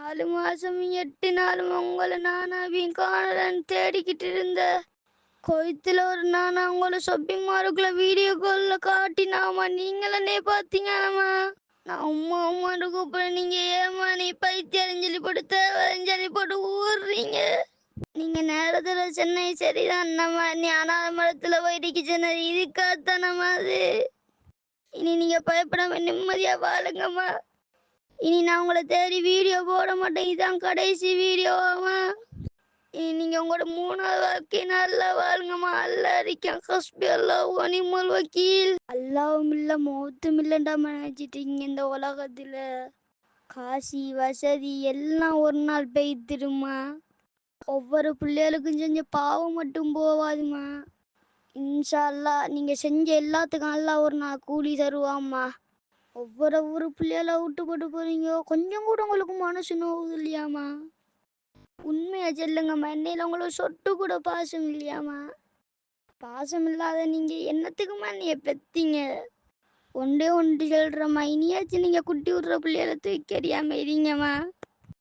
4 மாசம் 8 நாளும் உங்களை நானாவையும் காணலன்னு தேடிக்கிட்டு இருந்த கொய்த்துல ஒரு நானா உங்களை ஷாப்பிங் மாலுக்குள்ள வீடியோ கால்ல காட்டினாமா நீங்களே பாத்தீங்களாமா. நான் உம்மா உம்மான்னு கூப்பிட நீங்க ஏமா நீ பைத்தியம் சொல்லி போட்டு தேவைன்னு சொல்லி போட்டு ஊடுறீங்க. நீங்க நேரத்துல சென்னை சரிதான் நம்ம நீ அனாத மரத்துல போயிட்டு சொன்னது இதுக்காகத்தானம்மா அது. இனி நீங்க பயப்படாம நிம்மதியா வாழுங்கம்மா. இனி நான் உங்களை தேடி வீடியோ போட மாட்டேன். இதான் கடைசி வீடியோவாமா. இனி நீங்க உங்களோட 3வது வாழ்க்கை நல்லா வாழுங்கம்மா. அல்லாஹ் இருக்கான். ஹஸ்பி அல்லாஹ் வ நிஅமல் வக்கீல். அல்லாவும் இல்ல மௌத்தும் இல்லைண்டா நினைச்சிட்டீங்க. இந்த உலகத்துல காசி வசதி எல்லாம் ஒரு நாள் பெய்திருமா. ஒவ்வொரு பிள்ளைகளுக்கும் செஞ்ச பாவம் மட்டும் போவாதுமா. இன்ஷா அல்லாஹ் நீங்க செஞ்ச எல்லாத்துக்கும் அல்லாஹ் ஒரு நாள் கூலி தருவாம்மா. ஒவ்வொரு பிள்ளைகள விட்டு போட்டு போறீங்க. கொஞ்சம் கூட உங்களுக்கு மனசு நோவுது இல்லையாம்மா? உண்மையா சொல்லுங்கம்மா. என்னையில உங்களுக்கு சொட்டு கூட பாசம் இல்லையாம்மா? பாசம் இல்லாத நீங்க என்னத்துக்குமா நீ பெத்தீங்க? ஒன்றே ஒன்று சொல்றம்மா, இனியாச்சும் நீங்க குட்டி விடுற பிள்ளைகளை தூக்கி எறியாம இருங்கம்மா.